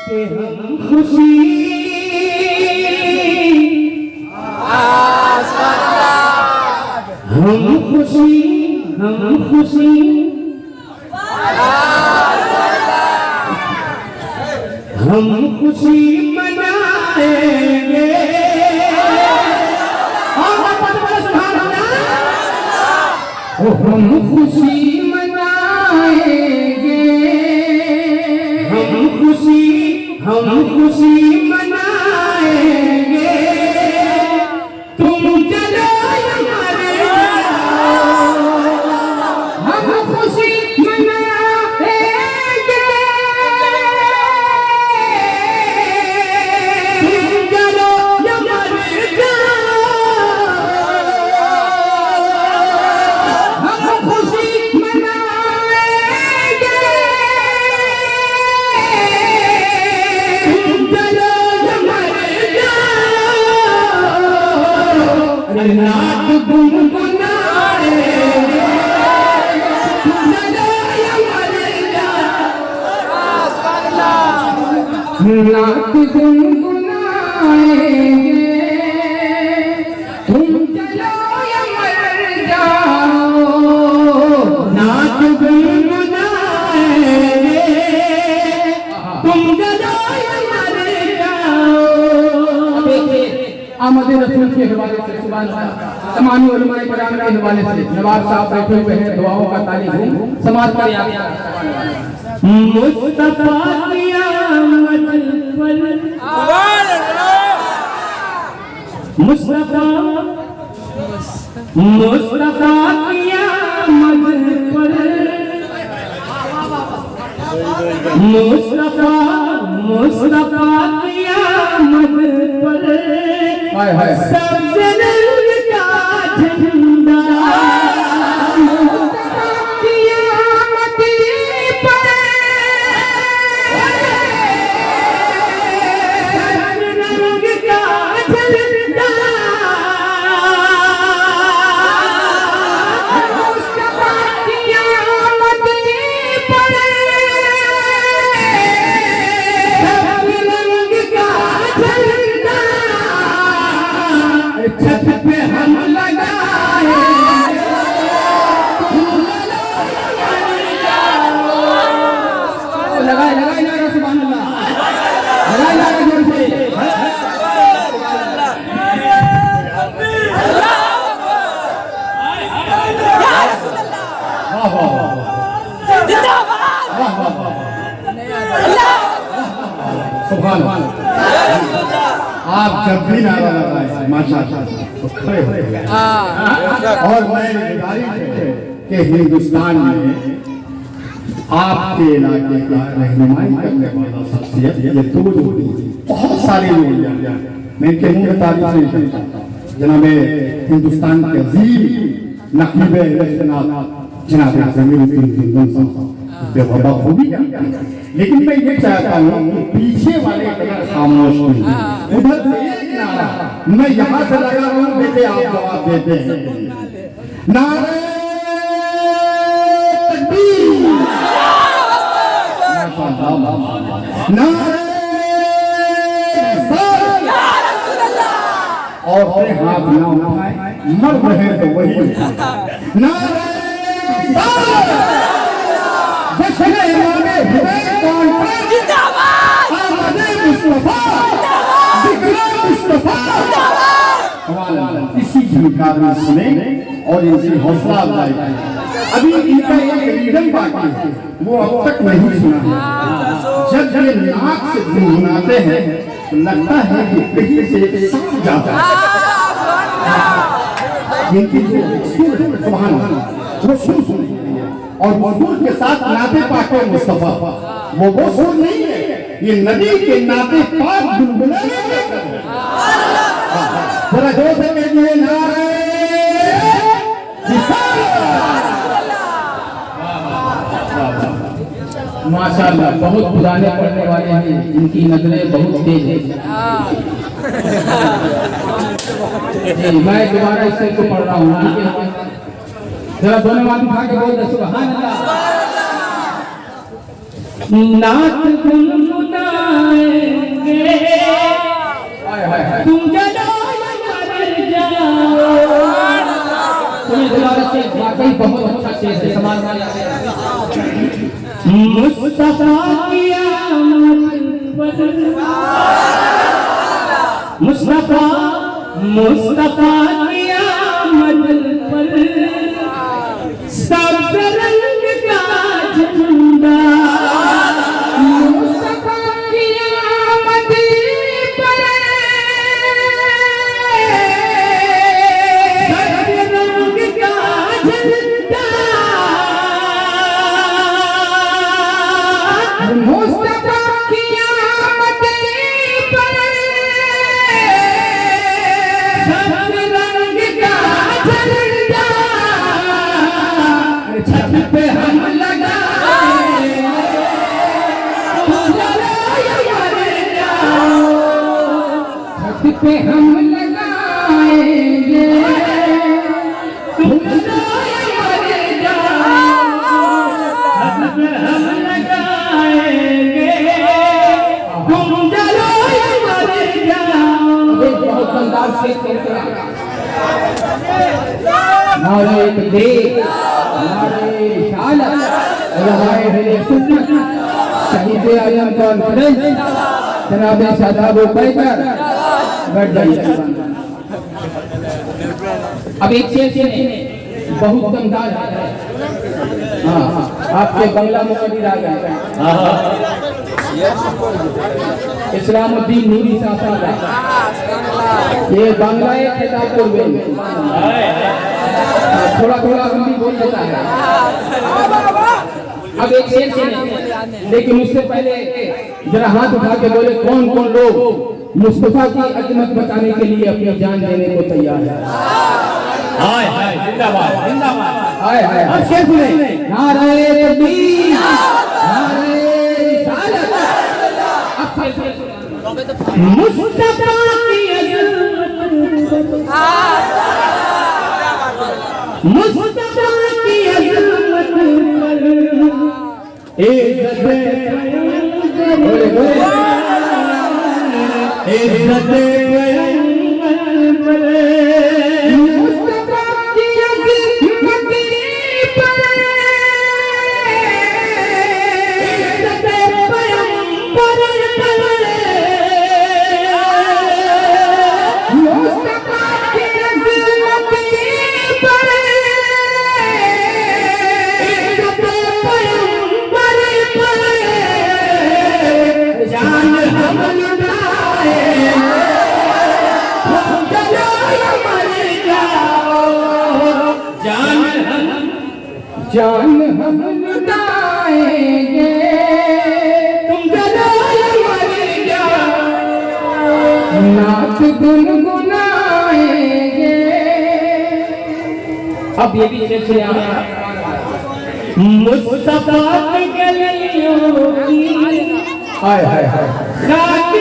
कि हम खुशी हम खुशी मनाएंगे। हम खुशी मनाएंगे, हम खुशी मनाएंगे। तुम चलो हमारे हम खुशी मनाएंगे। तुम चलो हमारे हम खुशी मनाएंगे। तुम चलो हमारे नाच गुनगुनाएंगे। तुम चलो हमारे नाच गुनगुनाएंगे। तुम चलो मर जाओ नाच गुनगुनाएंगे। तुम चलो मर जाओ। देखिए आमद रसूल के हवाले से तमामी उलमाए कराम के हवाले से नवाब साहब बैठे हुए हैं। दुआओं का तालीम समाज पर मुस्तफा मुस्तफा मुस्तफा क़यामत पर मुस्तफा मुस्तफा क़यामत पर सबसे रंग का झंडा छत पे हम लगाए। लगाए लगाए ना सुभान अल्लाह, लगाए लगाए जोर से। सुभान अल्लाह। आप जब भी नारा लगाए माशाअल्लाह तो खड़े हो गए। और मैं गुजारिश है कि हिंदुस्तान में आपके इलाके का रहनुमाई करने वाला शख्सियत ये दो बहुत सारे लोग हैं। मैं इनके मुंह में तारीफ नहीं करता। जनाब हिंदुस्तान के अजीम नकीब जनाब ज़मीरुद्दीन साहब खूबी, लेकिन मैं ये चाहता हूँ कि पीछे वाले खामोश नहीं। उधर से एक नारा मैं यहाँ से लगा रहा हूँ, देखे आप जवाब देते हैं। नारे तकबीर, नारे और अपने हाथ ना उठाए, मर रहे तो वही नारे इसी झुमकार में सुने और इनसे हौसला अफजाई करें। अभी इनका एक रीडम बाकी है, वो अब तक नहीं सुना है। जब ये नाक से गुनगुनाते हैं तो लगता है कि कहीं से सांप जाता है। इनकी जो सुर है सुभान अल्लाह, वो सुर सुनी और सुर के साथ नाते पाक मुस्तफा, वो सुर नहीं है, ये नबी के नाते पाक गुनगुनाने। जरा जोर से कहिए नारे माशाअल्लाह। बहुत पुराने पढ़ने वाले हैं, इनकी नजरें बहुत तेज है। मैं दोबारा इस को पढ़ रहा हूँ, जरा दोनों बात उठा के बोल दे सुभान अल्लाह। नात गुनगुना लगाएंगे तुम चलो तुम्हें दोबारा से वाकई बहुत अच्छा शेर है समाज में मुस्तफा की आमद पर मुस्तफा मुस्तफा की आमद पर सब्ज रंग का झंडा मुस्तफा की आमद पर सब्ज रंग का झंडा मुस्तफा की आमद पर सब्ज रंग का झंडा छत पे हम लगाएंगे छत पे हम लगाएंगे तुम मर जाओ छत पे हम लगाएंगे तुम जलो मर जाओ। बहुत शानदार शेर नारे तकबीर नारे रिसालत उलमाए अहले सुन्नत शहीद आजम कॉन्फ्रेंस जनाब शादाब बैकर बैठ जाइए। अब एक शेर सुने बहुत दमदार है। हाँ आपके बंगला मुकद्दर आ गए इस्लामुद्दीन नूरी साहब ये बांग्ला एक खिताब बोल थोड़ा थोड़ा हिंदी बोल देता है। अब एक शेर सुने लेकिन उससे पहले जरा हाथ उठा के बोले कौन कौन लोग मुस्तफा की अजमत बताने के लिए अपनी जान देने को तैयार है। हाय हाय जिंदाबाद जिंदाबाद हाय हाय। अब शेर सुने नारे तकबीर नारे रिसालत। अब शेर सुने मुस्तफा की अजमत मुस्तफा की अजमत पर इज्जत इज्जत मुस्तफा की अजमत पर इज्जत पैगंबर मुस्तफा की अजमत पर इज्जत पैगंबर पर जान हम लुटाए हम चलो मर जाओ जान हम लुटाएंगे तुम चलो मर जाओ नाच गुनगुनाएंगे। अब ये भी शेर सुने मुस्तफा की गलियों की हाय हाय हाय रात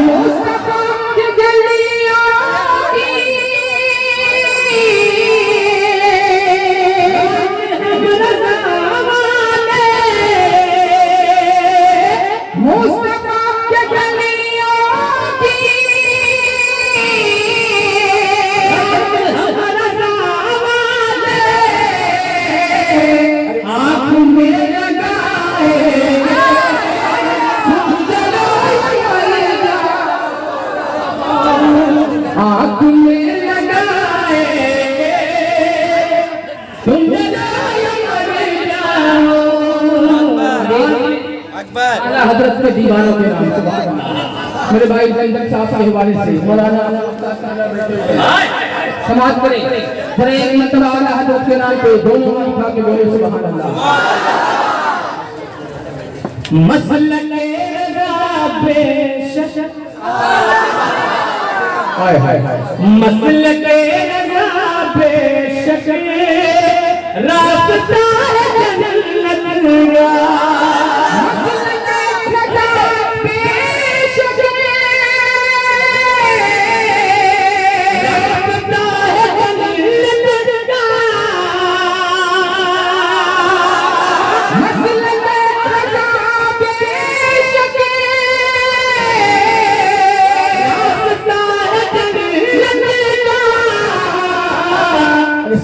मुस्तफा की गलियों की मुस्तफा की गलियों की आँख में लगाए आँख में लगाए तुम अल्लाह हजरत के दीवानों के नाम से मेरे भाई जंगल साहब के हवाले से मौलाना समाज करें फिर एक मतलब आला हजरत के नाम पे दोनों उठा के बोले सुभान अल्लाह। मसलके बेशक हाय हाय हाय मसलके बेशक रास्ता है जन्नत का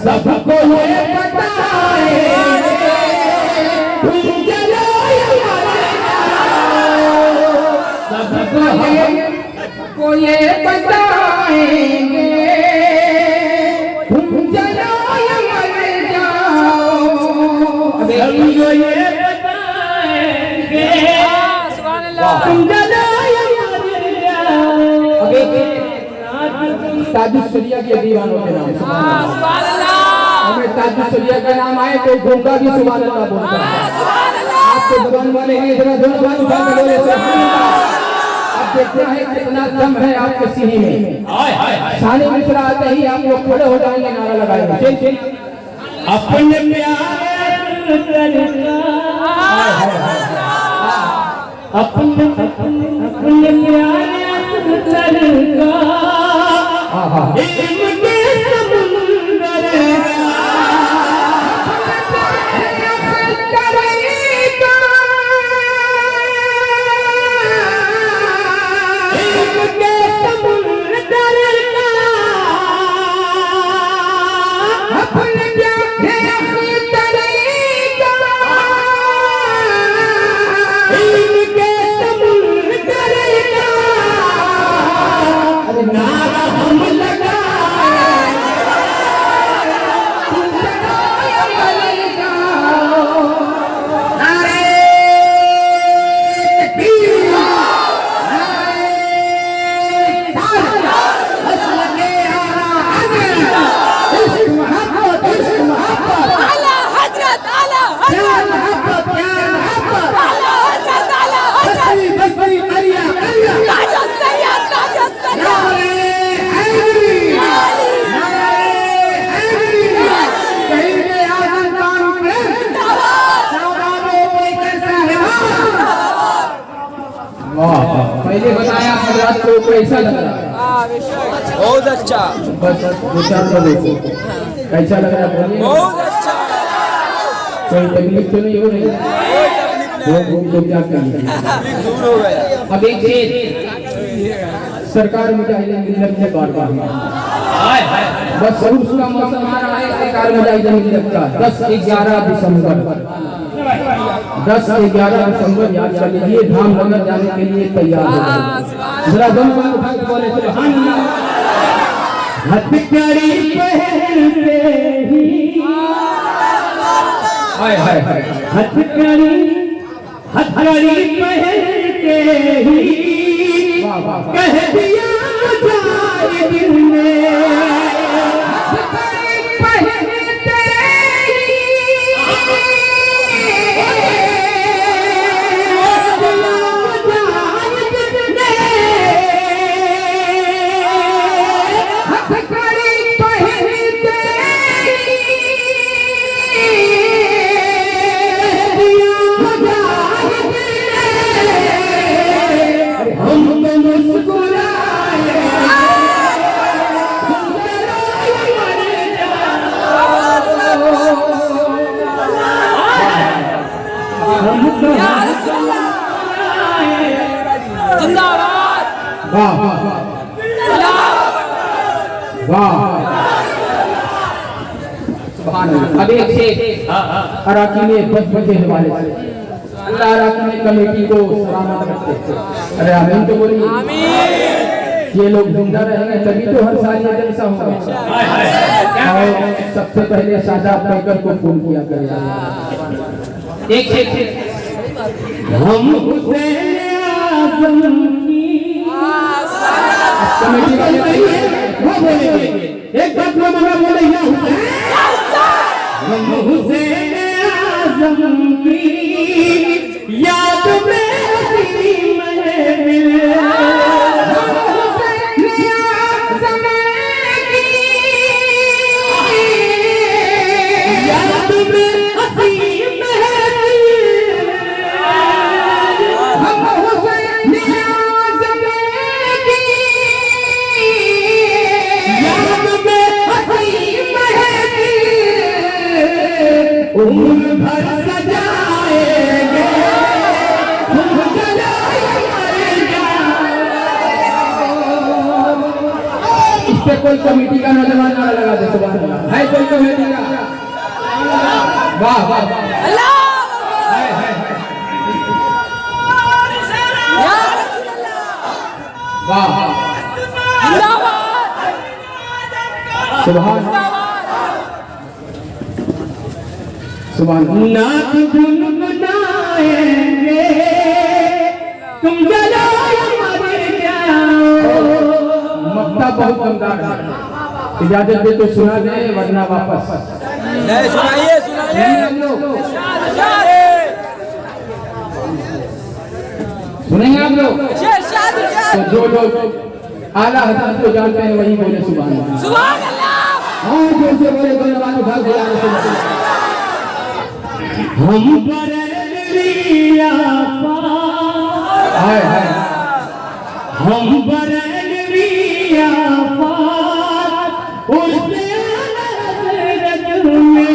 सबको ये बताएंगे तुम चलो सबको ये बताएंगे तुम चलो मर जाओ सबको ये बताएंगे तुम चलो मर जाओ। ताजुस्सरिया के दीवानों के नाम हमें ताजुस्सरिया का नाम आए तो गोगा भी सुभान अल्लाह बोलता है। आपके जुबान वाले हैं जरा दोनों हाथ उठा के बोले सुभान अल्लाह। आप देखते हैं कितना दम है आपके सीने में। सानी मिश्रा आते ही आप लोग खड़े हो जाएंगे नारा लगाएंगे अपने अपने पहले बताया हजरत को कैसा लग रहा है? बहुत अच्छा। बस दो चार तो देखो कैसा लग रहा है बोलिए। बहुत अच्छा। कोई तकलीफ तो नहीं हो रही? तो क्या करेंगे? दूर हो गया। अब एक चीज सरकार मुजाहिदीन मिल्लत ने बार-बार बस उसका मौसम आ रहा है सरकार मुजाहिदीन मिल्लत का 10-11 दिसंबर 10-11 दिसंबर याद कर लीजिए धामनगर जाने के लिए तैयार हो जाइए। जरा दोनों हाथ उठा के बोले सुभान अल्लाह। हथकड़ी पहनते ही हाय हाय हाय हथकड़ी पहनते ही कह दिया जाए दिल में वाह वाह अब एक से अराकीन 10 बजे हवाले से अल्लाह अराकीन कमेटी को सलामत रखे। अरे आमीन तो बोलिए। ये लोग जिंदा रहेंगे तभी तो हर साल ये जलसा होगा। और सबसे पहले शादाब पैकर को फोन किया करेगा। एक हम हुसैन आज़म की कमेटी वाले वो बोलेंगे एक बात वो बोले या हम हुसैन आज़म की याद में हसी महफिल उम्र भर सजा इस पे कोई कमेटी का नौजवान नारा लगा दे। सुभान अल्लाह। है कोई कमेटी का? वाह वाह वाह। वाह सुभान सुभान। नात गुनगुनाएंगे तुम जलाओ मर जाओ। मक्ता बहुत दमदार है। इजाजत दे तो सुना दे वरना वापस नहीं सुनाइए सुनाइए सुनेंगे आप लोग। तो जो आला हजरत को जानते हैं वही बोले सुभान अल्लाह। सुभान अल्लाह। हाँ जो से बोले कोई आवाज उठा के हम पर लिया हाय हाय हम पर लिया उससे नजरत में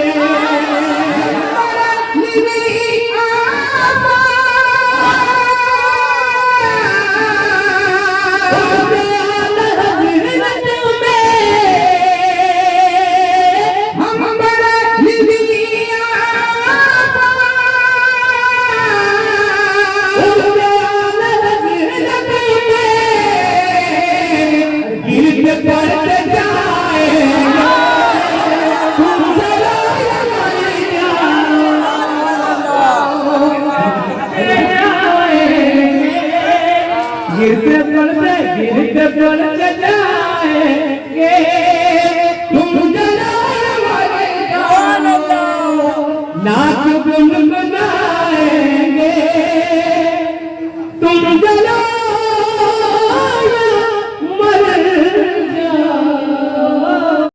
गिरते पल जाएंगे तुम नाच गुनगुनाएंगे तुम जला